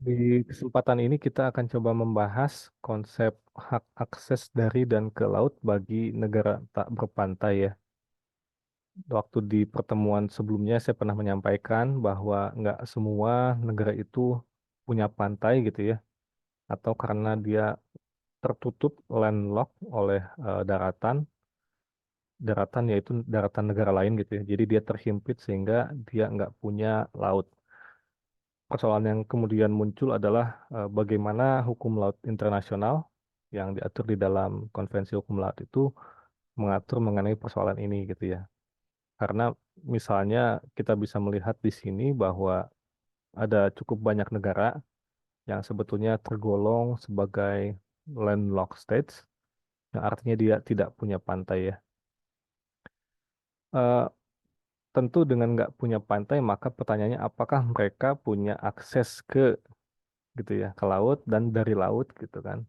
Di kesempatan ini kita akan coba membahas konsep hak akses dari dan ke laut bagi negara tak berpantai ya. Waktu di pertemuan sebelumnya saya pernah menyampaikan bahwa nggak semua negara itu punya pantai gitu ya, atau karena dia tertutup landlocked oleh daratan, daratan yaitu daratan negara lain gitu ya. Jadi dia terhimpit sehingga dia nggak punya laut. Persoalan yang kemudian muncul adalah bagaimana hukum laut internasional yang diatur di dalam Konvensi Hukum Laut itu mengatur mengenai persoalan ini gitu ya. Karena misalnya kita bisa melihat di sini bahwa ada cukup banyak negara yang sebetulnya tergolong sebagai landlocked states, yang artinya dia tidak punya pantai ya. Eh, Tentu dengan nggak punya pantai, maka pertanyaannya apakah mereka punya akses ke gitu ya, ke laut dan dari laut gitu kan.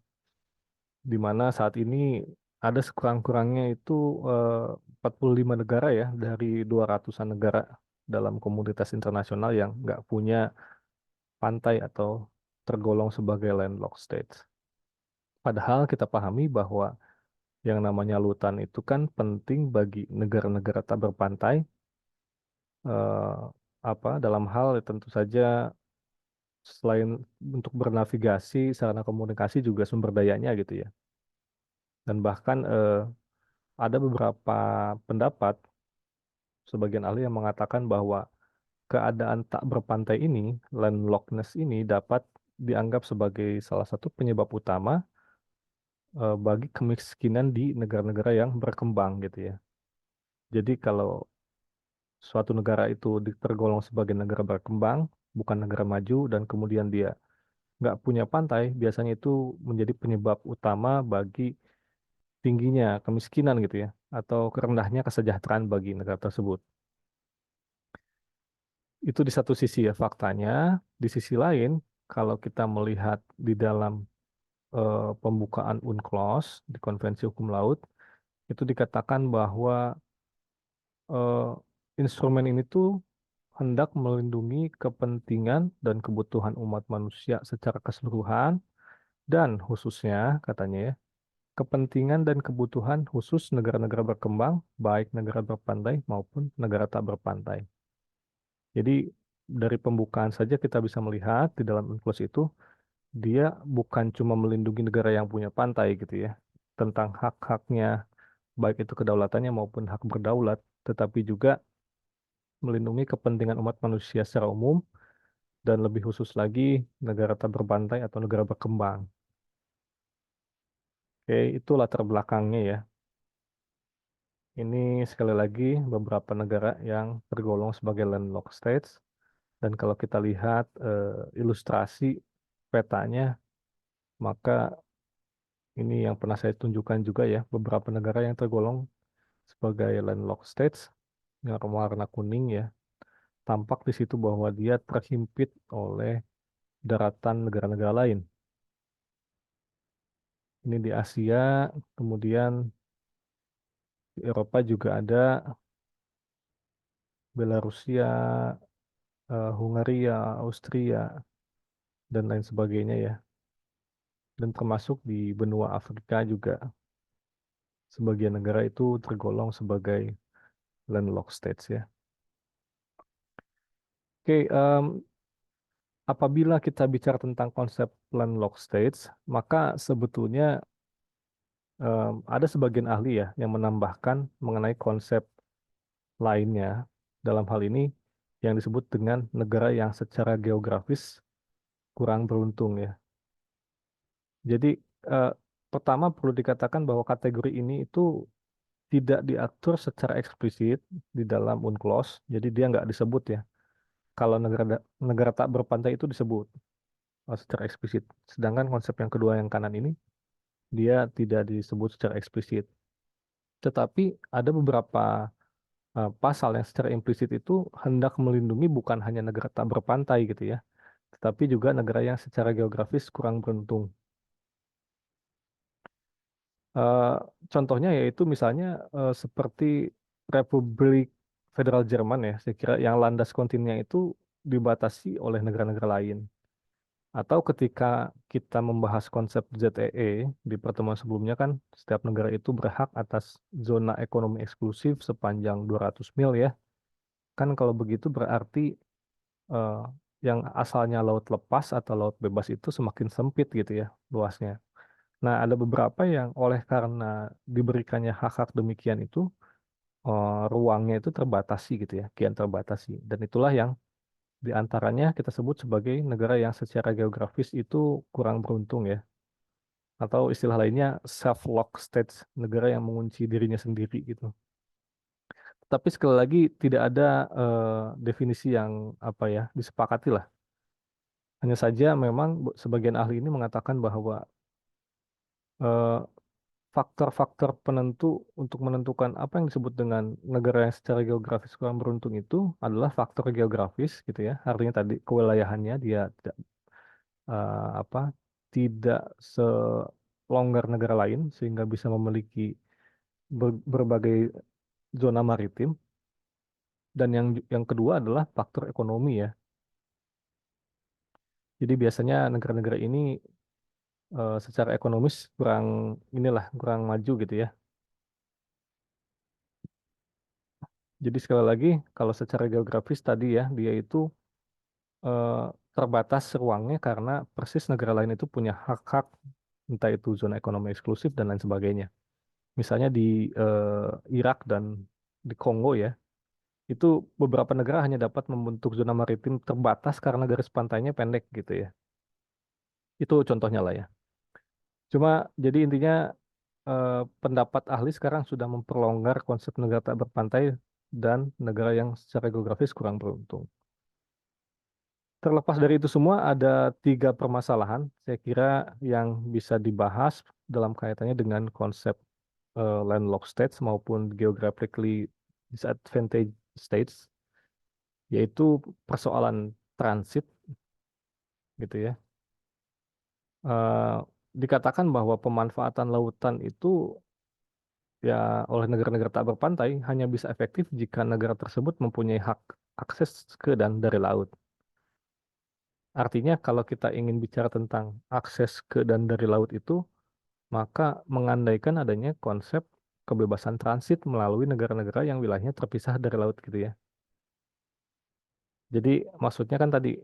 Di mana saat ini ada sekurang-kurangnya itu eh, 45 negara ya dari 200-an negara dalam komunitas internasional yang nggak punya pantai atau tergolong sebagai landlocked states. Padahal kita pahami bahwa yang namanya lautan itu kan penting bagi negara-negara tak berpantai, eh, dalam hal tentu saja selain untuk bernavigasi, sarana komunikasi juga sumber dayanya gitu ya. Dan bahkan ada beberapa pendapat sebagian ahli yang mengatakan bahwa keadaan tak berpantai ini, landlockness ini dapat dianggap sebagai salah satu penyebab utama bagi kemiskinan di negara-negara yang berkembang gitu ya. Jadi kalau suatu negara itu tergolong sebagai negara berkembang, bukan negara maju, dan kemudian dia nggak punya pantai, biasanya itu menjadi penyebab utama bagi tingginya kemiskinan gitu ya, atau kerendahnya kesejahteraan bagi negara tersebut. Itu di satu sisi ya faktanya. Di sisi lain, kalau kita melihat di dalam pembukaan UNCLOS di Konvensi Hukum Laut, itu dikatakan bahwa eh, instrumen ini tuh hendak melindungi kepentingan dan kebutuhan umat manusia secara keseluruhan dan khususnya katanya ya, kepentingan dan kebutuhan khusus negara-negara berkembang, baik negara berpantai maupun negara tak berpantai. Jadi dari pembukaan saja kita bisa melihat di dalam UNCLOS itu dia bukan cuma melindungi negara yang punya pantai gitu ya, tentang hak-haknya, baik itu kedaulatannya maupun hak berdaulat, tetapi juga melindungi kepentingan umat manusia secara umum, dan lebih khusus lagi negara tak berpantai atau negara berkembang. Oke, itu latar belakangnya ya. Ini sekali lagi beberapa negara yang tergolong sebagai landlocked states, dan kalau kita lihat ilustrasi petanya, maka ini yang pernah saya tunjukkan juga ya, beberapa negara yang tergolong sebagai landlocked states yang warna kuning ya, tampak di situ bahwa dia terhimpit oleh daratan negara-negara lain. Ini di Asia, kemudian di Eropa juga ada Belarusia, Hungaria, Austria, dan lain sebagainya ya. Dan termasuk di benua Afrika juga, sebagian negara itu tergolong sebagai landlocked states ya. Oke, apabila kita bicara tentang konsep landlocked states, maka sebetulnya ada sebagian ahli ya yang menambahkan mengenai konsep lainnya dalam hal ini yang disebut dengan negara yang secara geografis kurang beruntung ya. Jadi eh, pertama perlu dikatakan bahwa kategori ini itu tidak diatur secara eksplisit di dalam UNCLOS, jadi dia nggak disebut ya. Kalau negara tak berpantai itu disebut secara eksplisit. Sedangkan konsep yang kedua yang kanan ini dia tidak disebut secara eksplisit. Tetapi ada beberapa pasal yang secara implisit itu hendak melindungi bukan hanya negara tak berpantai gitu ya, tetapi juga negara yang secara geografis kurang beruntung. Eh, Contohnya yaitu misalnya seperti Republik Federal Jerman ya, saya kira yang landas kontinnya itu dibatasi oleh negara-negara lain. Atau ketika kita membahas konsep ZEE di pertemuan sebelumnya kan setiap negara itu berhak atas zona ekonomi eksklusif sepanjang 200 mil ya. Kan kalau begitu berarti eh, yang asalnya laut lepas atau laut bebas itu semakin sempit gitu ya luasnya. Nah, ada beberapa yang oleh karena diberikannya hak-hak demikian itu ruangnya itu terbatasi gitu ya, kian terbatasi. Dan itulah yang di antaranya kita sebut sebagai negara yang secara geografis itu kurang beruntung ya. Atau istilah lainnya self-lock states, negara yang mengunci dirinya sendiri gitu. Tapi sekali lagi tidak ada definisi yang apa ya disepakati lah. Hanya saja memang sebagian ahli ini mengatakan bahwa eh, faktor-faktor penentu untuk menentukan apa yang disebut dengan negara yang secara geografis kurang beruntung itu adalah faktor geografis gitu ya. Artinya tadi kewilayahannya dia tidak apa tidak selonggar negara lain sehingga bisa memiliki berbagai zona maritim. Dan yang kedua adalah faktor ekonomi ya. Jadi biasanya negara-negara ini secara ekonomis kurang inilah kurang maju gitu ya. Jadi sekali lagi kalau secara geografis tadi ya dia itu eh, terbatas ruangnya karena persis negara lain itu punya hak-hak entah itu zona ekonomi eksklusif dan lain sebagainya. Misalnya di Irak dan di Kongo ya, itu beberapa negara hanya dapat membentuk zona maritim terbatas karena garis pantainya pendek gitu ya. Itu contohnya lah ya. Cuma jadi intinya pendapat ahli sekarang sudah memperlonggar konsep negara tak berpantai dan negara yang secara geografis kurang beruntung. Terlepas dari itu semua, ada tiga permasalahan saya kira yang bisa dibahas dalam kaitannya dengan konsep landlocked states maupun geographically disadvantaged states, yaitu persoalan transit gitu ya. Eh, Dikatakan bahwa pemanfaatan lautan itu ya oleh negara-negara tak berpantai hanya bisa efektif jika negara tersebut mempunyai hak akses ke dan dari laut. Artinya kalau kita ingin bicara tentang akses ke dan dari laut itu, maka mengandaikan adanya konsep kebebasan transit melalui negara-negara yang wilayahnya terpisah dari laut gitu ya. Jadi maksudnya kan tadi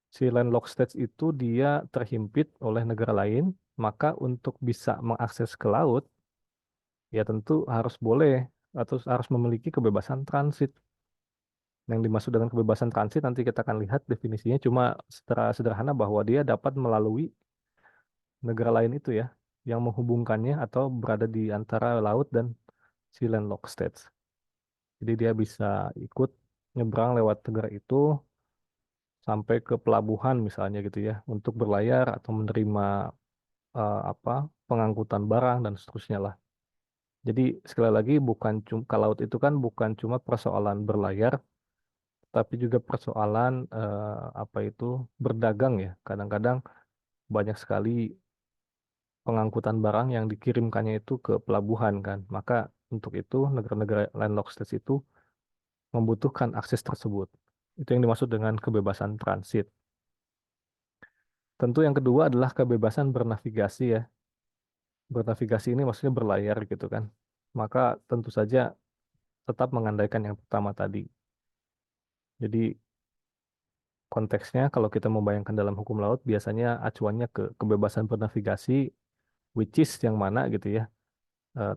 si landlocked states itu dia terhimpit oleh negara lain, maka untuk bisa mengakses ke laut ya tentu harus boleh atau harus memiliki kebebasan transit. Yang dimaksud dengan kebebasan transit nanti kita akan lihat definisinya cuma secara sederhana bahwa dia dapat melalui negara lain itu ya yang menghubungkannya atau berada di antara laut dan si landlocked states. Jadi dia bisa ikut nyebrang lewat negara itu sampai ke pelabuhan misalnya gitu ya untuk berlayar atau menerima apa pengangkutan barang dan seterusnya lah. Jadi sekali lagi bukan cuma ke laut itu kan bukan cuma persoalan berlayar, tapi juga persoalan apa itu berdagang ya. Kadang-kadang banyak sekali pengangkutan barang yang dikirimkannya itu ke pelabuhan kan. Maka untuk itu negara-negara landlocked states itu membutuhkan akses tersebut. Itu yang dimaksud dengan kebebasan transit. Tentu yang kedua adalah kebebasan bernavigasi ya. Bernavigasi ini maksudnya berlayar gitu kan. Maka tentu saja tetap mengandaikan yang pertama tadi. Jadi konteksnya kalau kita membayangkan dalam hukum laut biasanya acuannya ke kebebasan bernavigasi which is yang mana gitu ya.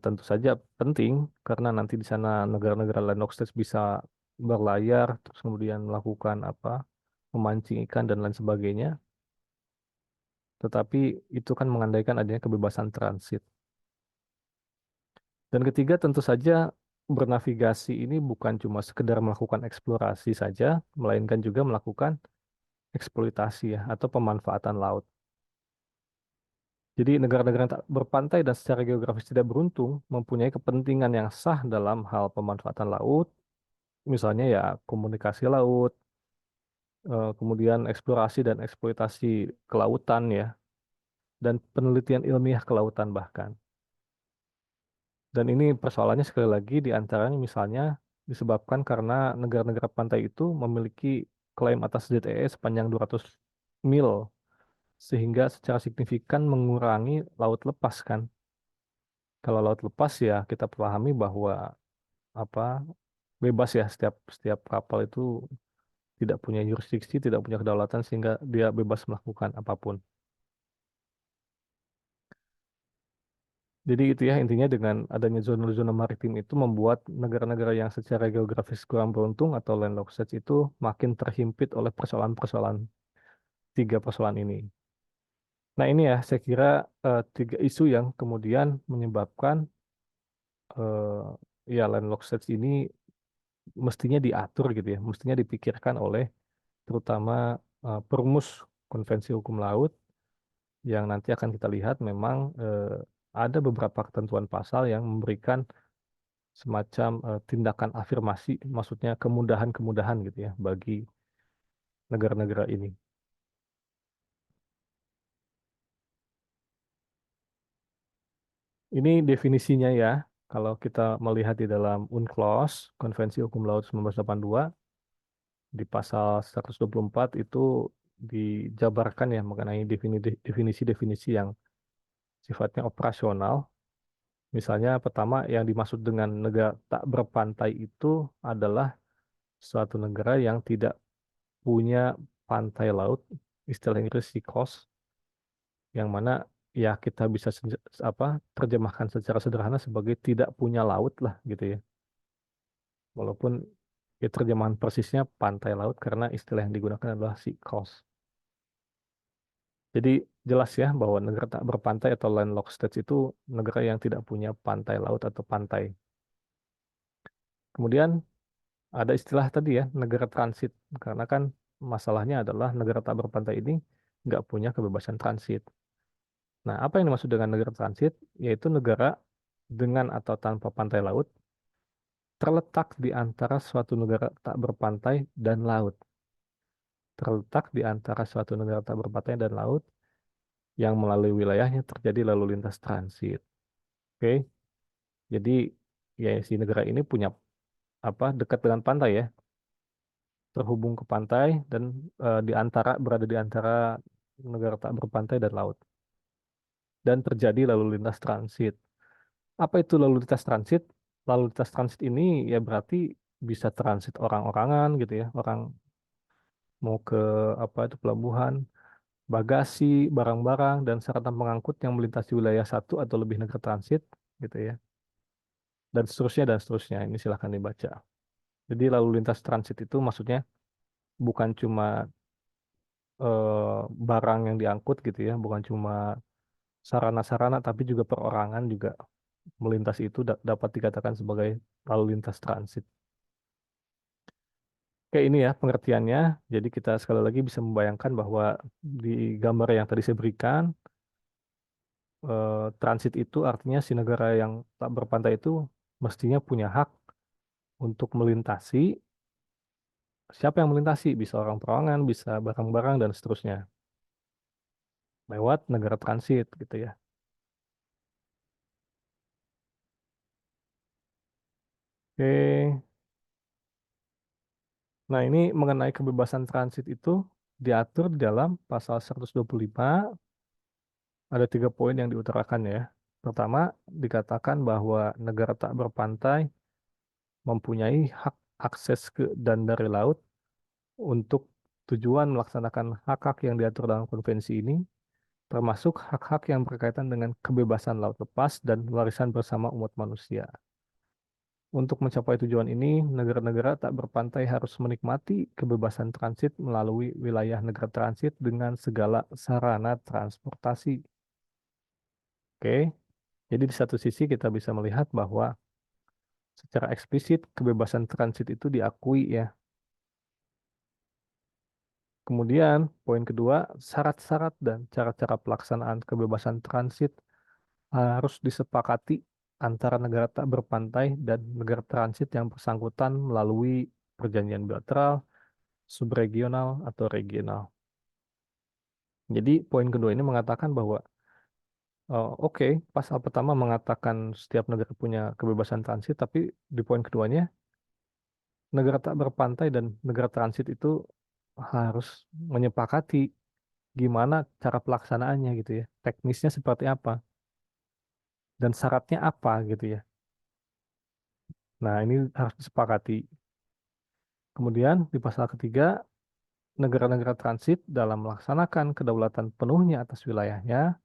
Tentu saja penting karena nanti di sana negara-negara landlocked states bisa berlayar terus kemudian melakukan apa memancing ikan dan lain sebagainya. Tetapi itu kan mengandaikan adanya kebebasan transit. Dan ketiga tentu saja bernavigasi ini bukan cuma sekedar melakukan eksplorasi saja, melainkan juga melakukan eksploitasi ya atau pemanfaatan laut. Jadi negara-negara yang tak berpantai dan secara geografis tidak beruntung mempunyai kepentingan yang sah dalam hal pemanfaatan laut, misalnya ya komunikasi laut, kemudian eksplorasi dan eksploitasi kelautan ya, dan penelitian ilmiah kelautan bahkan. Dan ini persoalannya sekali lagi di antaranya misalnya disebabkan karena negara-negara pantai itu memiliki klaim atas ZEE sepanjang 200 mil, sehingga secara signifikan mengurangi laut lepas kan. Kalau laut lepas ya kita pahami bahwa apa bebas ya, setiap setiap kapal itu tidak punya yurisdiksi, tidak punya kedaulatan sehingga dia bebas melakukan apapun. Jadi itu ya intinya, dengan adanya zona-zona maritim itu membuat negara-negara yang secara geografis kurang beruntung atau landlocked states itu makin terhimpit oleh persoalan-persoalan, tiga persoalan ini. Nah ini ya saya kira tiga isu yang kemudian menyebabkan ya landlocked states ini mestinya diatur gitu ya, mestinya dipikirkan oleh terutama perumus konvensi hukum laut, yang nanti akan kita lihat memang ada beberapa ketentuan pasal yang memberikan semacam tindakan afirmasi, maksudnya kemudahan-kemudahan gitu ya bagi negara-negara ini. Ini definisinya ya, kalau kita melihat di dalam UNCLOS, Konvensi Hukum Laut 1982, di pasal 124 itu dijabarkan ya mengenai definisi-definisi yang sifatnya operasional. Misalnya pertama yang dimaksud dengan negara tak berpantai itu adalah suatu negara yang tidak punya pantai laut, istilah Inggris sea coast, yang mana ya kita bisa apa terjemahkan secara sederhana sebagai tidak punya laut lah gitu ya. Walaupun ya terjemahan persisnya pantai laut karena istilah yang digunakan adalah sea coast. Jadi jelas ya bahwa negara tak berpantai atau landlocked states itu negara yang tidak punya pantai laut atau pantai. Kemudian ada istilah tadi ya, negara transit. Karena kan masalahnya adalah negara tak berpantai ini nggak punya kebebasan transit. Nah, apa yang dimaksud dengan negara transit? Yaitu negara dengan atau tanpa pantai laut terletak di antara suatu negara tak berpantai dan laut. Terletak di antara suatu negara tak berpantai dan laut yang melalui wilayahnya terjadi lalu lintas transit. Oke, jadi ya si negara ini punya apa dekat dengan pantai ya, terhubung ke pantai dan berada di antara negara tak berpantai dan laut, dan terjadi lalu lintas transit. Apa itu lalu lintas transit? Lalu lintas transit ini ya berarti bisa transit orang-orangan gitu ya, orang mau ke apa itu pelabuhan, bagasi, barang-barang dan sarana pengangkut yang melintasi wilayah satu atau lebih negara transit gitu ya. Dan seterusnya dan seterusnya. Ini silahkan dibaca. Jadi lalu lintas transit itu maksudnya bukan cuma barang yang diangkut gitu ya, bukan cuma sarana-sarana tapi juga perorangan juga melintasi itu dapat dikatakan sebagai lalu lintas transit. Oke, ini ya pengertiannya. Jadi kita sekali lagi bisa membayangkan bahwa di gambar yang tadi saya berikan, transit itu artinya si negara yang tak berpantai itu mestinya punya hak untuk melintasi. Siapa yang melintasi? Bisa orang perorangan, bisa barang-barang, dan seterusnya. Lewat negara transit gitu ya. Oke, nah ini mengenai kebebasan transit itu diatur di dalam pasal 125, ada tiga poin yang diutarakan ya. Pertama, dikatakan bahwa negara tak berpantai mempunyai hak akses ke dan dari laut untuk tujuan melaksanakan hak-hak yang diatur dalam konvensi ini, termasuk hak-hak yang berkaitan dengan kebebasan laut lepas dan warisan bersama umat manusia. Untuk mencapai tujuan ini, negara-negara tak berpantai harus menikmati kebebasan transit melalui wilayah negara transit dengan segala sarana transportasi. Oke, jadi di satu sisi kita bisa melihat bahwa secara eksplisit kebebasan transit itu diakui ya. Kemudian, poin kedua, syarat-syarat dan cara-cara pelaksanaan kebebasan transit harus disepakati antara negara tak berpantai dan negara transit yang bersangkutan melalui perjanjian bilateral, subregional, atau regional. Jadi, poin kedua ini mengatakan bahwa, oke, pasal pertama mengatakan setiap negara punya kebebasan transit, tapi di poin keduanya, negara tak berpantai dan negara transit itu harus menyepakati gimana cara pelaksanaannya gitu ya, teknisnya seperti apa, dan syaratnya apa gitu ya. Nah, ini harus disepakati. Kemudian di pasal ketiga, negara-negara transit dalam melaksanakan kedaulatan penuhnya atas wilayahnya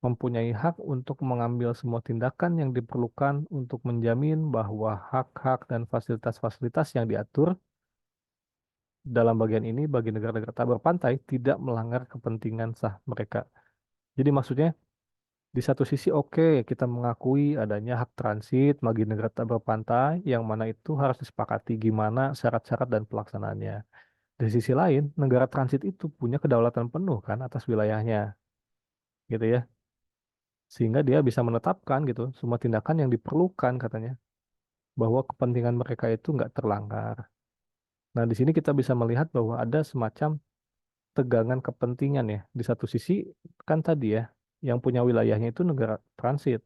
mempunyai hak untuk mengambil semua tindakan yang diperlukan untuk menjamin bahwa hak-hak dan fasilitas-fasilitas yang diatur dalam bagian ini bagi negara-negara tak berpantai tidak melanggar kepentingan sah mereka. Jadi maksudnya di satu sisi oke, kita mengakui adanya hak transit bagi negara tak berpantai yang mana itu harus disepakati gimana syarat-syarat dan pelaksanaannya. Di sisi lain, negara transit itu punya kedaulatan penuh kan atas wilayahnya, gitu ya. Sehingga dia bisa menetapkan gitu semua tindakan yang diperlukan katanya bahwa kepentingan mereka itu nggak terlanggar. Nah, di sini kita bisa melihat bahwa ada semacam tegangan kepentingan ya. Di satu sisi kan tadi ya, yang punya wilayahnya itu negara transit,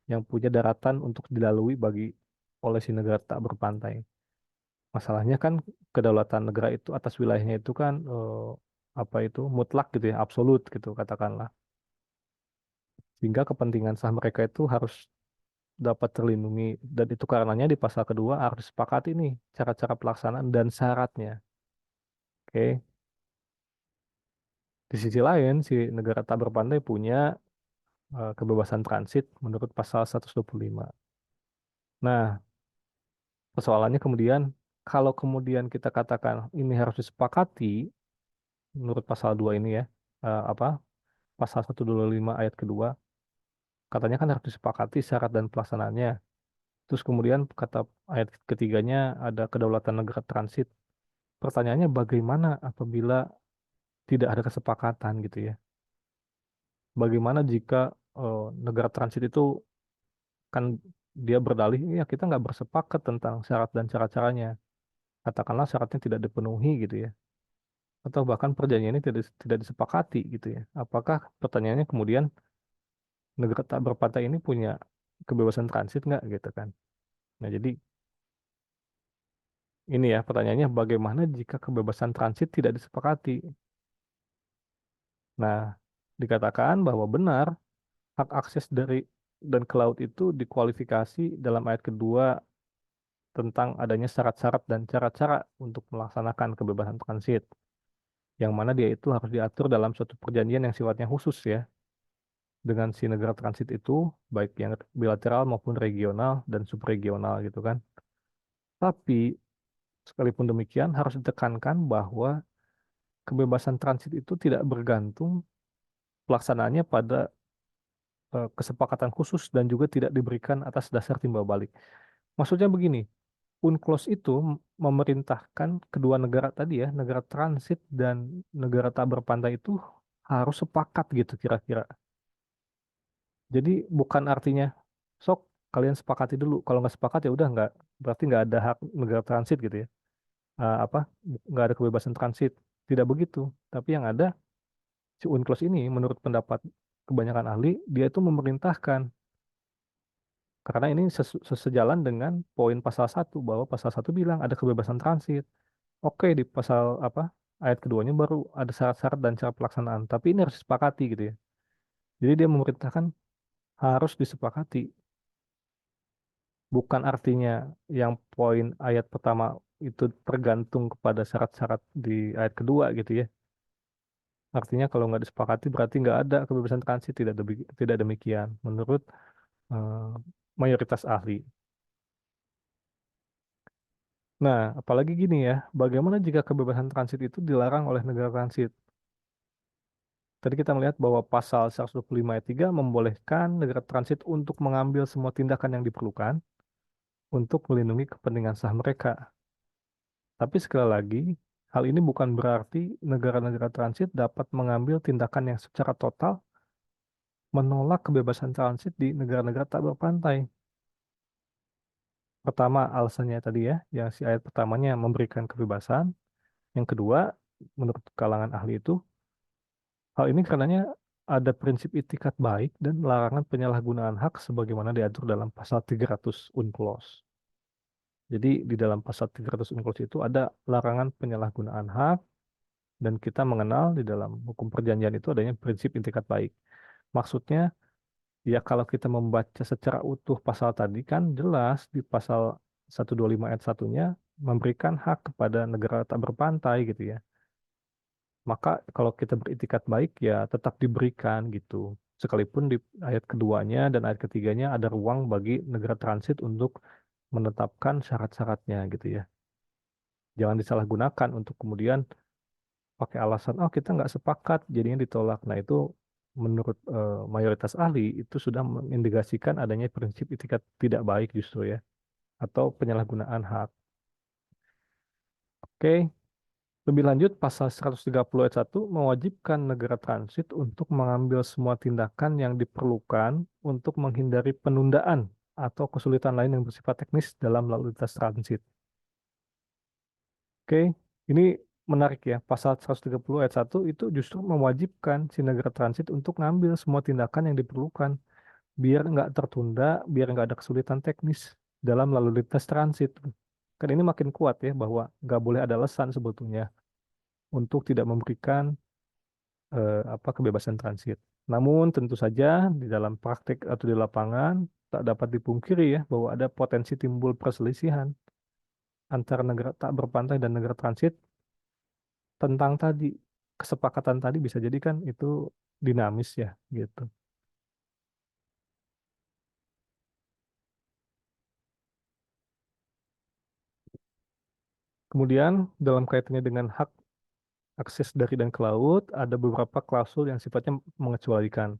yang punya daratan untuk dilalui bagi oleh si negara tak berpantai. Masalahnya kan kedaulatan negara itu atas wilayahnya itu kan apa itu mutlak gitu ya, absolut gitu katakanlah. Sehingga kepentingan sah mereka itu harus dapat terlindungi dan itu karenanya di pasal kedua harus disepakati nih cara-cara pelaksanaan dan syaratnya. Oke. Di sisi lain, si negara tak berpantai punya kebebasan transit menurut pasal 125. Nah, persoalannya kemudian kalau kemudian kita katakan ini harus disepakati menurut pasal 2 ini ya, apa? Pasal 125 ayat kedua, katanya kan harus disepakati syarat dan pelaksanaannya. Terus kemudian kata ayat ketiganya ada kedaulatan negara transit. Pertanyaannya bagaimana apabila tidak ada kesepakatan gitu ya? Bagaimana jika negara transit itu kan dia berdalih, ya kita nggak bersepakat tentang syarat dan cara-caranya. Katakanlah syaratnya tidak dipenuhi gitu ya. Atau bahkan perjanjian ini tidak disepakati gitu ya. Apakah pertanyaannya kemudian negara tak berpantai ini punya kebebasan transit nggak gitu kan? Nah jadi ini ya pertanyaannya bagaimana jika kebebasan transit tidak disepakati? Nah dikatakan bahwa benar hak akses dari dan ke laut itu dikualifikasi dalam ayat kedua tentang adanya syarat-syarat dan cara-cara untuk melaksanakan kebebasan transit, yang mana dia itu harus diatur dalam suatu perjanjian yang sifatnya khusus ya, dengan si negara transit itu, baik yang bilateral maupun regional dan subregional gitu kan. Tapi, sekalipun demikian, harus ditekankan bahwa kebebasan transit itu tidak bergantung pelaksanaannya pada kesepakatan khusus dan juga tidak diberikan atas dasar timbal balik. Maksudnya begini, UNCLOS itu memerintahkan kedua negara tadi ya, negara transit dan negara tak berpantai itu harus sepakat gitu kira-kira. Jadi bukan artinya sok kalian sepakati dulu. Kalau nggak sepakat ya udah nggak berarti nggak ada hak negara transit gitu ya. Apa nggak ada kebebasan transit. Tidak begitu. Tapi yang ada si UNCLOS ini menurut pendapat kebanyakan ahli dia itu memerintahkan karena ini sejalan dengan poin pasal satu bahwa pasal satu bilang ada kebebasan transit. Oke, di pasal apa ayat keduanya baru ada syarat-syarat dan cara pelaksanaan. Tapi ini harus disepakati gitu ya. Jadi dia memerintahkan harus disepakati. Bukan artinya yang poin ayat pertama itu tergantung kepada syarat-syarat di ayat kedua gitu ya. Artinya kalau nggak disepakati berarti nggak ada kebebasan transit. Tidak demikian menurut eh, mayoritas ahli. Nah, apalagi gini ya, bagaimana jika kebebasan transit itu dilarang oleh negara transit? Tadi kita melihat bahwa pasal 125 ayat 3 membolehkan negara transit untuk mengambil semua tindakan yang diperlukan untuk melindungi kepentingan sah mereka. Tapi sekali lagi, hal ini bukan berarti negara-negara transit dapat mengambil tindakan yang secara total menolak kebebasan transit di negara-negara tak berpantai. Pertama, alasannya tadi ya, yang si ayat pertamanya memberikan kebebasan. Yang kedua, menurut kalangan ahli itu, hal ini karenanya ada prinsip itikat baik dan larangan penyalahgunaan hak sebagaimana diatur dalam pasal 300 UNCLOS. Jadi di dalam pasal 300 UNCLOS itu ada larangan penyalahgunaan hak Dan kita mengenal di dalam hukum perjanjian itu adanya prinsip intikat baik. Maksudnya, ya kalau kita membaca secara utuh pasal tadi kan jelas di pasal 125 ayat satunya memberikan hak kepada negara tak berpantai gitu ya. Maka kalau kita beritikat baik ya tetap diberikan gitu. Sekalipun di ayat keduanya dan ayat ketiganya ada ruang bagi negara transit untuk menetapkan syarat-syaratnya gitu ya. Jangan disalahgunakan untuk kemudian pakai alasan, oh kita nggak sepakat, jadinya ditolak. Nah itu menurut mayoritas ahli itu sudah mengindikasikan adanya prinsip etikat tidak baik justru ya, atau penyalahgunaan hak. Oke, lebih lanjut pasal 130 ayat 1 mewajibkan negara transit untuk mengambil semua tindakan yang diperlukan untuk menghindari penundaan atau kesulitan lain yang bersifat teknis dalam lalu lintas transit. Oke, ini menarik ya. Pasal 130 ayat 1 itu justru mewajibkan si negara transit untuk ngambil semua tindakan yang diperlukan biar nggak tertunda, biar nggak ada kesulitan teknis dalam lalu lintas transit. Kan ini makin kuat ya bahwa nggak boleh ada alasan sebetulnya untuk tidak memberikan apa kebebasan transit. Namun tentu saja di dalam praktik atau di lapangan tak dapat dipungkiri ya bahwa ada potensi timbul perselisihan antara negara tak berpantai dan negara transit tentang tadi kesepakatan tadi bisa jadi kan itu dinamis ya gitu. Kemudian dalam kaitannya dengan hak akses dari dan ke laut ada beberapa klausul yang sifatnya mengecualikan.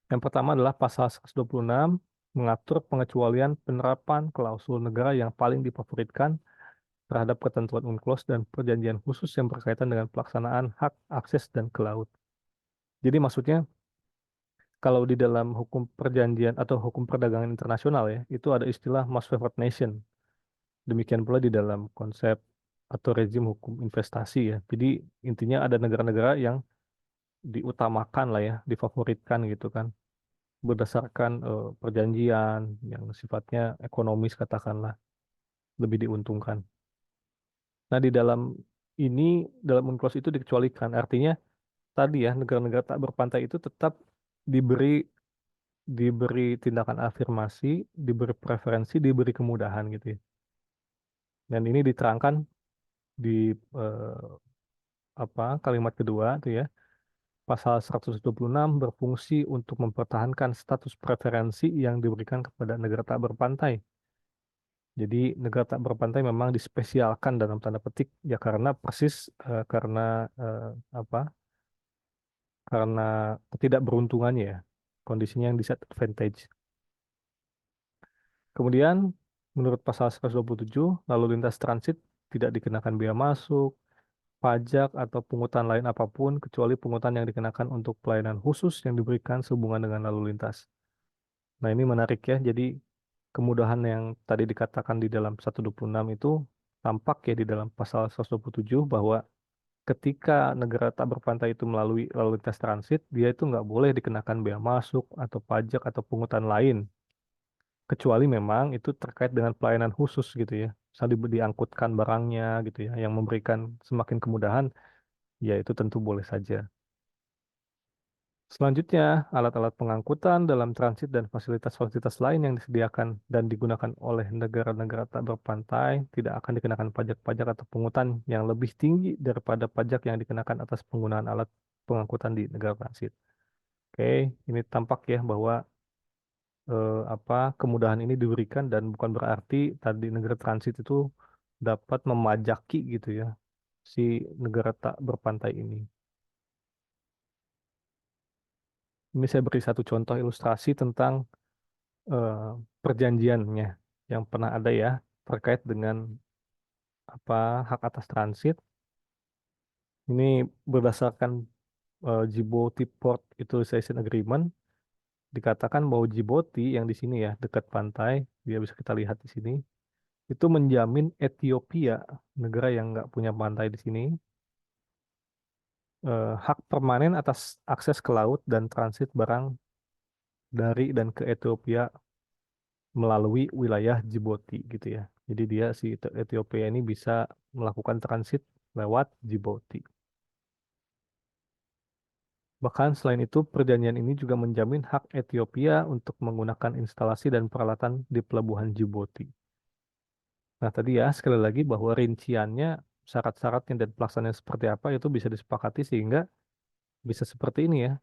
Yang pertama adalah pasal 126 mengatur pengecualian penerapan klausul negara yang paling difavoritkan terhadap ketentuan UNCLOS dan perjanjian khusus yang berkaitan dengan pelaksanaan hak akses dan ke laut. Jadi maksudnya kalau di dalam hukum perjanjian atau hukum perdagangan internasional ya, itu ada istilah most favored nation. Demikian pula di dalam konsep atau rezim hukum investasi ya. Jadi intinya ada negara-negara yang diutamakan lah ya, difavoritkan gitu kan, berdasarkan perjanjian yang sifatnya ekonomis katakanlah lebih diuntungkan. Nah di dalam ini dalam UNCLOS itu dikecualikan, artinya tadi ya negara-negara tak berpantai itu tetap diberi diberi tindakan afirmasi, diberi preferensi, diberi kemudahan gitu ya. Dan ini diterangkan di eh, apa kalimat kedua tuh ya. Pasal 126 berfungsi untuk mempertahankan status preferensi yang diberikan kepada negara tak berpantai. Jadi negara tak berpantai memang dispesialkan dalam tanda petik ya karena persis karena eh, apa? Karena ketidakberuntungannya ya, kondisinya yang disadvantage. Kemudian menurut pasal 127 lalu lintas transit tidak dikenakan bea masuk, pajak atau pungutan lain apapun kecuali pungutan yang dikenakan untuk pelayanan khusus yang diberikan sehubungan dengan lalu lintas. Nah, ini menarik ya. Jadi kemudahan yang tadi dikatakan di dalam 126 itu tampak ya di dalam pasal 127 bahwa ketika negara tak berpantai itu melalui lalu lintas transit, dia itu nggak boleh dikenakan bea masuk atau pajak atau pungutan lain, kecuali memang itu terkait dengan pelayanan khusus gitu ya. Misalnya diangkutkan barangnya gitu ya, yang memberikan semakin kemudahan, ya itu tentu boleh saja. Selanjutnya, alat-alat pengangkutan dalam transit dan fasilitas-fasilitas lain yang disediakan dan digunakan oleh negara-negara tak berpantai tidak akan dikenakan pajak-pajak atau pungutan yang lebih tinggi daripada pajak yang dikenakan atas penggunaan alat pengangkutan di negara transit. Oke, ini tampak ya bahwa apa kemudahan ini diberikan dan bukan berarti tadi negara transit itu dapat memajaki gitu ya si negara tak berpantai ini. Ini saya beri satu contoh ilustrasi tentang eh, perjanjiannya yang pernah ada ya terkait dengan apa hak atas transit. Ini berdasarkan Djibouti Port Utilization Agreement dikatakan bahwa Djibouti yang di sini ya dekat pantai, dia bisa kita lihat di sini, itu menjamin Ethiopia, negara yang nggak punya pantai di sini, hak permanen atas akses ke laut dan transit barang dari dan ke Ethiopia melalui wilayah Djibouti gitu ya. Jadi dia si Ethiopia ini bisa melakukan transit lewat Djibouti. Bahkan selain itu, perjanjian ini juga menjamin hak Ethiopia untuk menggunakan instalasi dan peralatan di pelabuhan Djibouti. Nah, tadi ya, sekali lagi bahwa rinciannya, syarat-syaratnya dan pelaksanaannya seperti apa itu bisa disepakati sehingga bisa seperti ini ya.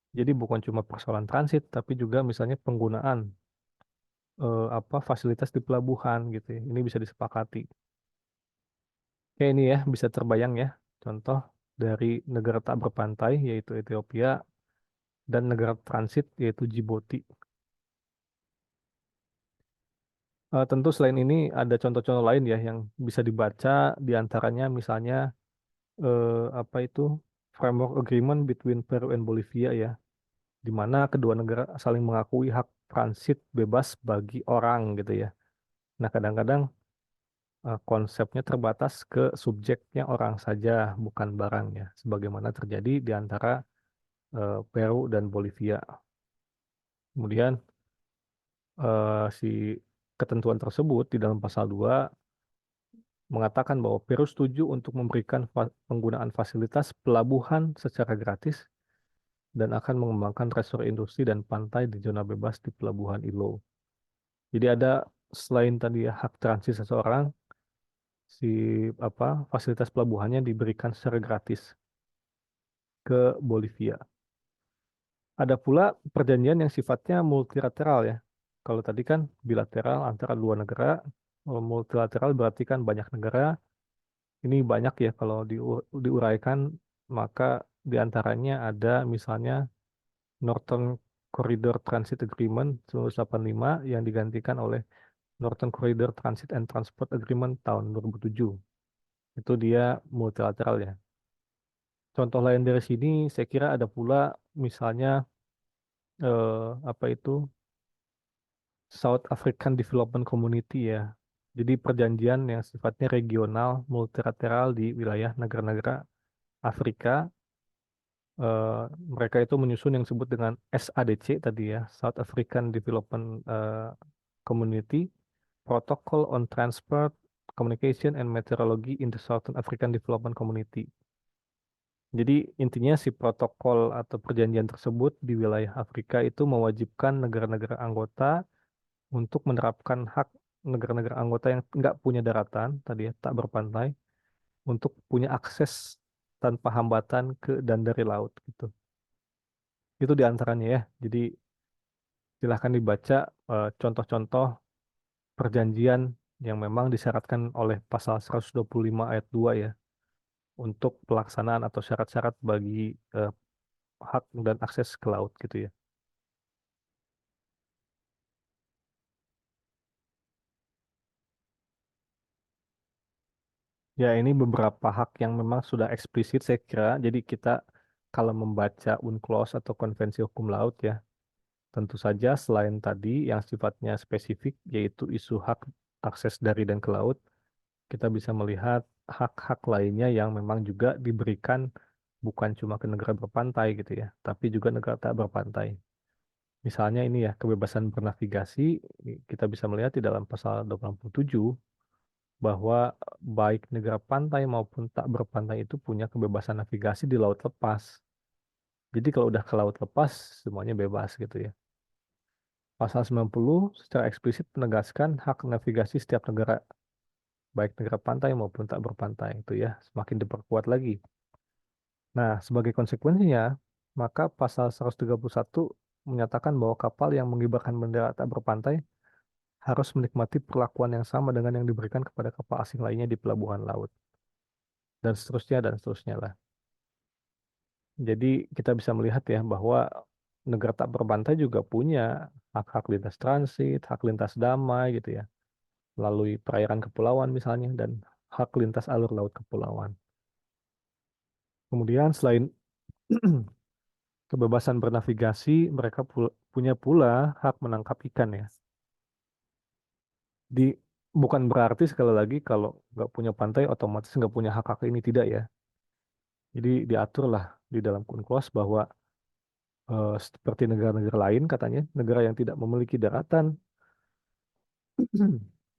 Jadi bukan cuma persoalan transit, tapi juga misalnya penggunaan apa fasilitas di pelabuhan gitu ya. Ini bisa disepakati. Kayak ini ya, bisa terbayang ya. Contoh dari negara tak berpantai yaitu Ethiopia dan negara transit yaitu Djibouti. Tentu selain ini ada contoh-contoh lain ya yang bisa dibaca di antaranya misalnya apa itu framework agreement between Peru and Bolivia ya, di mana kedua negara saling mengakui hak transit bebas bagi orang gitu ya. Nah, kadang-kadang konsepnya terbatas ke subjeknya orang saja, bukan barangnya, sebagaimana terjadi di antara Peru dan Bolivia. Kemudian si ketentuan tersebut di dalam pasal 2 mengatakan bahwa Peru setuju untuk memberikan penggunaan fasilitas pelabuhan secara gratis dan akan mengembangkan resor industri dan pantai di zona bebas di pelabuhan ILO. Jadi ada selain tadi ya, hak transit seseorang, si apa fasilitas pelabuhannya diberikan secara gratis ke Bolivia. Ada pula perjanjian yang sifatnya multilateral ya. Kalau tadi kan bilateral antara dua negara, kalau multilateral berarti kan banyak negara. Ini banyak ya kalau diuraikan, maka diantaranya ada misalnya Northern Corridor Transit Agreement 1985 yang digantikan oleh Northern Corridor Transit and Transport Agreement tahun 2007. Itu dia multilateral ya. Contoh lain dari sini saya kira ada pula misalnya apa itu South African Development Community ya. Jadi perjanjian yang sifatnya regional multilateral di wilayah negara-negara Afrika. eh, Mereka itu menyusun yang disebut dengan SADC tadi ya, South African Development Community, Protocol on Transport, Communication and Meteorology in the Southern African Development Community. Jadi intinya si protokol atau perjanjian tersebut di wilayah Afrika itu mewajibkan negara-negara anggota untuk menerapkan hak negara-negara anggota yang nggak punya daratan, tadi ya, tak berpantai, untuk punya akses tanpa hambatan ke dan dari laut gitu. Itu diantaranya ya. Jadi silahkan dibaca contoh-contoh perjanjian yang memang disyaratkan oleh pasal 125 ayat 2 ya untuk pelaksanaan atau syarat-syarat bagi eh, hak dan akses ke laut gitu ya. Ya, ini beberapa hak yang memang sudah eksplisit saya kira. Jadi kita kalau membaca UNCLOS atau Konvensi Hukum Laut ya, tentu saja selain tadi yang sifatnya spesifik yaitu isu hak akses dari dan ke laut, kita bisa melihat hak-hak lainnya yang memang juga diberikan bukan cuma ke negara berpantai gitu ya, tapi juga negara tak berpantai. Misalnya ini ya, kebebasan bernavigasi, kita bisa melihat di dalam pasal 87 bahwa baik negara pantai maupun tak berpantai itu punya kebebasan navigasi di laut lepas. Jadi kalau udah ke laut lepas, semuanya bebas gitu ya. Pasal 90 secara eksplisit menegaskan hak navigasi setiap negara, baik negara pantai maupun tak berpantai itu ya, semakin diperkuat lagi. Nah, sebagai konsekuensinya, maka pasal 131 menyatakan bahwa kapal yang mengibarkan bendera tak berpantai harus menikmati perlakuan yang sama dengan yang diberikan kepada kapal asing lainnya di pelabuhan laut, dan seterusnya lah. Jadi kita bisa melihat ya bahwa negara tak berpantai juga punya hak-hak lintas transit, hak lintas damai gitu ya, melalui perairan kepulauan misalnya, dan hak lintas alur laut kepulauan. Kemudian selain kebebasan bernavigasi, mereka punya pula hak menangkap ikan ya. Di Bukan berarti sekali lagi kalau nggak punya pantai otomatis nggak punya hak-hak ini, tidak ya. Jadi diaturlah di dalam UNCLOS bahwa seperti negara-negara lain katanya, negara yang tidak memiliki daratan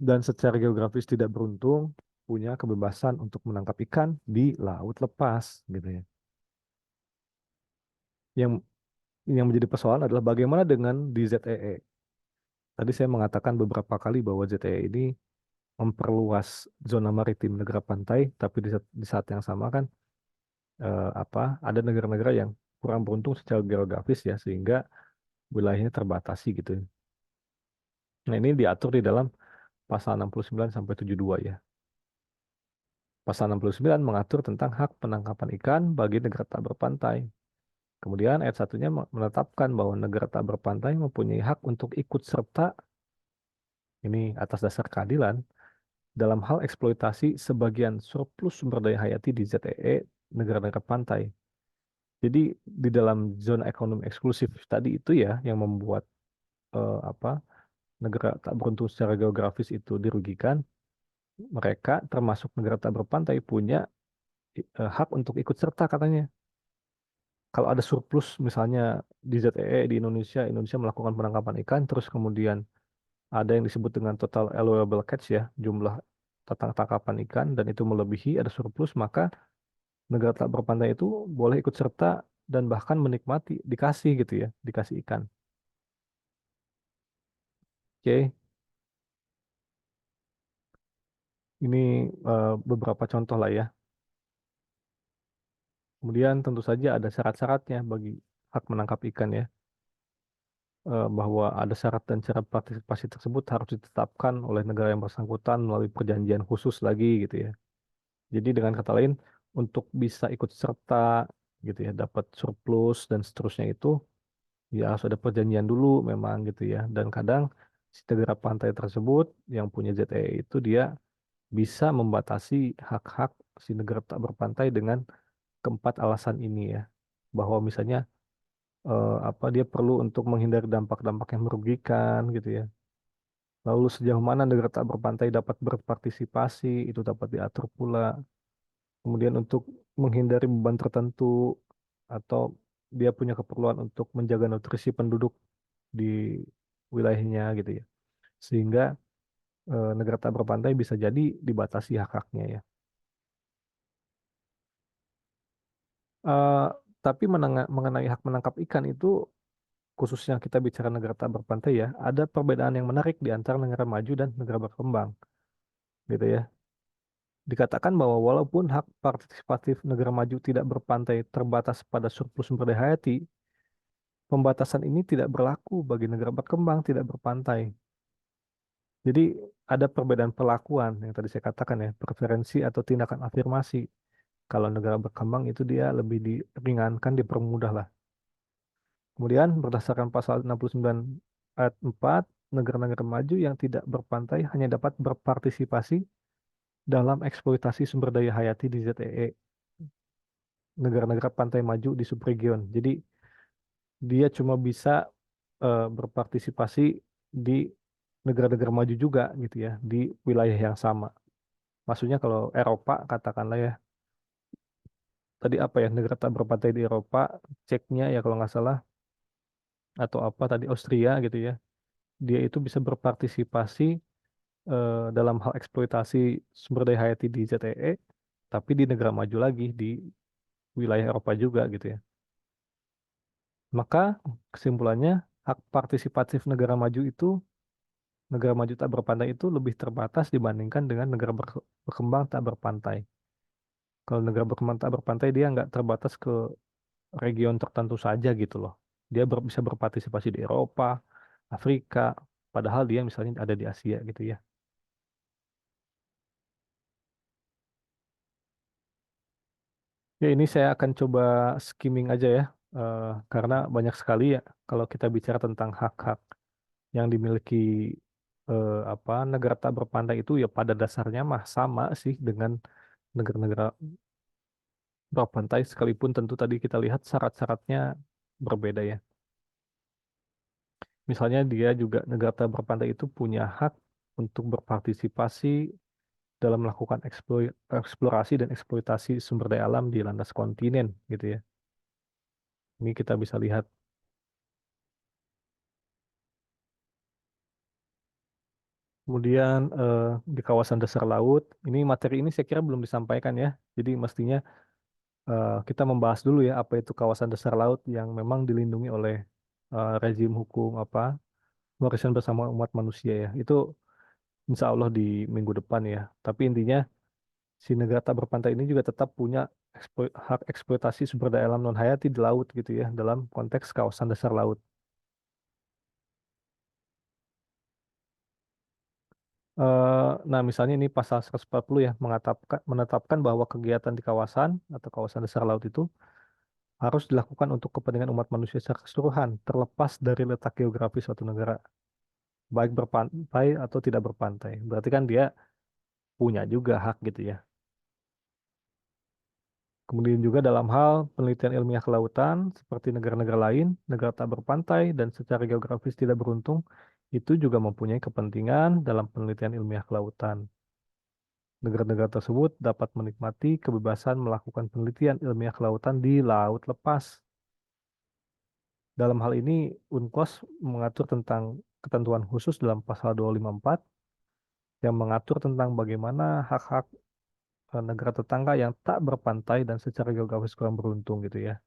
dan secara geografis tidak beruntung, punya kebebasan untuk menangkap ikan di laut lepas gitu ya. Yang yang menjadi persoalan adalah bagaimana dengan di ZEE. Tadi saya mengatakan beberapa kali bahwa ZEE ini memperluas zona maritim negara pantai, tapi di saat yang sama kan ada negara-negara yang kurang beruntung secara geografis ya, sehingga wilayahnya terbatasi gitu. Nah, ini diatur di dalam pasal 69 sampai 72 ya. Pasal 69 mengatur tentang hak penangkapan ikan bagi negara tak berpantai. Kemudian ayat satunya menetapkan bahwa negara tak berpantai mempunyai hak untuk ikut serta ini atas dasar keadilan dalam hal eksploitasi sebagian surplus sumber daya hayati di ZEE negara-negara pantai. Jadi di dalam zona ekonomi eksklusif tadi itu ya yang membuat eh, apa negara tak beruntung secara geografis itu dirugikan, mereka termasuk negara tak berpantai punya hak untuk ikut serta katanya. Kalau ada surplus misalnya di ZEE di Indonesia, Indonesia melakukan penangkapan ikan, terus kemudian ada yang disebut dengan total allowable catch ya, jumlah tangkapan ikan dan itu melebihi ada surplus, maka negara tak berpantai itu boleh ikut serta dan bahkan menikmati, dikasih gitu ya, dikasih ikan. Oke, ini beberapa contoh lah ya. Kemudian tentu saja ada syarat-syaratnya bagi hak menangkap ikan ya, bahwa ada syarat dan cara partisipasi tersebut harus ditetapkan oleh negara yang bersangkutan melalui perjanjian khusus lagi gitu ya. Jadi dengan kata lain, untuk bisa ikut serta gitu ya, dapat surplus dan seterusnya itu ya harus ada perjanjian dulu memang gitu ya. Dan kadang si negara pantai tersebut yang punya ZEE itu dia bisa membatasi hak-hak si negara tak berpantai dengan keempat alasan ini ya. Bahwa misalnya dia perlu untuk menghindari dampak-dampak yang merugikan gitu ya. Lalu sejauh mana negara tak berpantai dapat berpartisipasi itu dapat diatur pula. Kemudian untuk menghindari beban tertentu atau dia punya keperluan untuk menjaga nutrisi penduduk di wilayahnya gitu ya. Sehingga negara tak berpantai bisa jadi dibatasi hak-haknya ya. Eh, tapi mengenai hak menangkap ikan itu khususnya kita bicara negara tak berpantai ya, ada perbedaan yang menarik di antara negara maju dan negara berkembang gitu ya. Dikatakan bahwa walaupun hak partisipatif negara maju tidak berpantai terbatas pada surplus sumber daya hayati, pembatasan ini tidak berlaku bagi negara berkembang tidak berpantai. Jadi ada perbedaan perlakuan yang tadi saya katakan ya, preferensi atau tindakan afirmasi. Kalau negara berkembang itu dia lebih diringankan, dipermudah lah. Kemudian berdasarkan pasal 69 ayat 4, negara-negara maju yang tidak berpantai hanya dapat berpartisipasi dalam eksploitasi sumber daya hayati di ZEE, negara-negara pantai maju di subregion. Jadi dia cuma bisa berpartisipasi di negara-negara maju juga gitu ya, di wilayah yang sama. Maksudnya kalau Eropa katakanlah ya, tadi apa ya, negara tak berpantai di Eropa, Ceknya ya kalau nggak salah, atau apa tadi Austria gitu ya, dia itu bisa berpartisipasi dalam hal eksploitasi sumber daya hayati di ZEE, tapi di negara maju lagi di wilayah Eropa juga gitu ya. Maka kesimpulannya hak partisipatif negara maju tak berpantai itu lebih terbatas dibandingkan dengan negara berkembang tak berpantai. Kalau negara berkembang tak berpantai dia nggak terbatas ke region tertentu saja gitu loh. Dia bisa berpartisipasi di Eropa, Afrika, padahal dia misalnya ada di Asia gitu ya. Ya ini saya akan coba skimming aja ya, karena banyak sekali ya kalau kita bicara tentang hak-hak yang dimiliki negara tak berpantai itu ya pada dasarnya mah sama sih dengan negara-negara berpantai sekalipun tentu tadi kita lihat syarat-syaratnya berbeda ya. Misalnya dia juga negara tak berpantai itu punya hak untuk berpartisipasi dalam melakukan eksplorasi dan eksploitasi sumber daya alam di landas kontinen gitu ya. Ini kita bisa lihat. Kemudian di kawasan dasar laut, ini materi ini saya kira belum disampaikan ya. Jadi mestinya kita membahas dulu ya apa itu kawasan dasar laut yang memang dilindungi oleh rezim hukum apa warisan bersama umat manusia ya. Itu insya Allah di minggu depan ya. Tapi intinya si negara tak berpantai ini juga tetap punya hak eksploitasi sumber daya alam non hayati di laut gitu ya dalam konteks kawasan dasar laut. Nah, misalnya ini pasal 140 ya menetapkan bahwa kegiatan di kawasan atau kawasan dasar laut itu harus dilakukan untuk kepentingan umat manusia secara keseluruhan, terlepas dari letak geografis suatu negara, baik berpantai atau tidak berpantai. Berarti kan dia punya juga hak gitu ya. Kemudian juga dalam hal penelitian ilmiah kelautan, seperti negara-negara lain, negara tak berpantai dan secara geografis tidak beruntung, itu juga mempunyai kepentingan dalam penelitian ilmiah kelautan. Negara-negara tersebut dapat menikmati kebebasan melakukan penelitian ilmiah kelautan di laut lepas. Dalam hal ini, UNCLOS mengatur tentang ketentuan khusus dalam pasal 254 yang mengatur tentang bagaimana hak-hak negara tetangga yang tak berpantai dan secara geografis kurang beruntung gitu ya.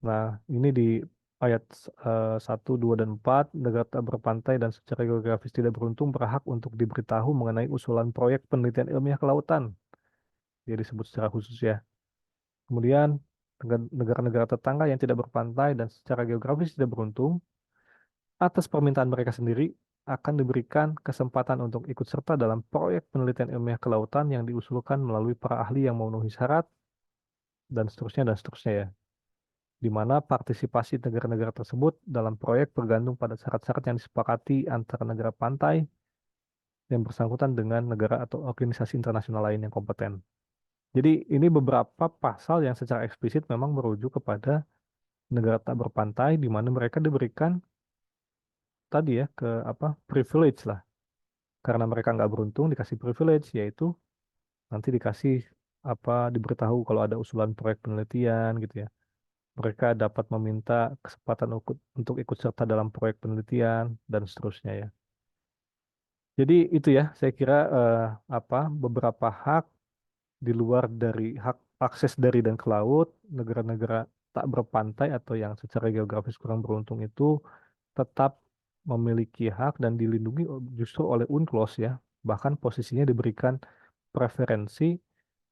Nah, ini di ayat 1, 2, dan 4, negara tak berpantai dan secara geografis tidak beruntung berhak untuk diberitahu mengenai usulan proyek penelitian ilmiah kelautan. Dia disebut secara khusus ya. Kemudian, negara-negara tetangga yang tidak berpantai dan secara geografis tidak beruntung, atas permintaan mereka sendiri, akan diberikan kesempatan untuk ikut serta dalam proyek penelitian ilmiah kelautan yang diusulkan melalui para ahli yang memenuhi syarat, dan seterusnya ya. Di mana partisipasi negara-negara tersebut dalam proyek bergantung pada syarat-syarat yang disepakati antara negara pantai yang bersangkutan dengan negara atau organisasi internasional lain yang kompeten. Jadi ini beberapa pasal yang secara eksplisit memang merujuk kepada negara tak berpantai di mana mereka diberikan tadi ya ke apa privilege lah karena mereka nggak beruntung dikasih privilege yaitu nanti dikasih apa diberitahu kalau ada usulan proyek penelitian gitu ya mereka dapat meminta kesempatan untuk ikut serta dalam proyek penelitian dan seterusnya ya jadi itu ya saya kira apa beberapa hak di luar dari hak akses dari dan ke laut negara-negara tak berpantai atau yang secara geografis kurang beruntung itu tetap memiliki hak dan dilindungi justru oleh UNCLOS ya. Bahkan posisinya diberikan preferensi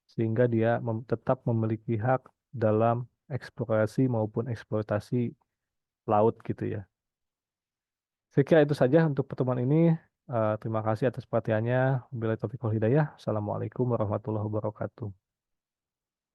sehingga dia tetap memiliki hak dalam eksplorasi maupun eksploitasi laut gitu ya. Saya kira itu saja untuk pertemuan ini. Terima kasih atas perhatiannya. Wabillahi taufiq wal hidayah. Assalamualaikum warahmatullahi wabarakatuh.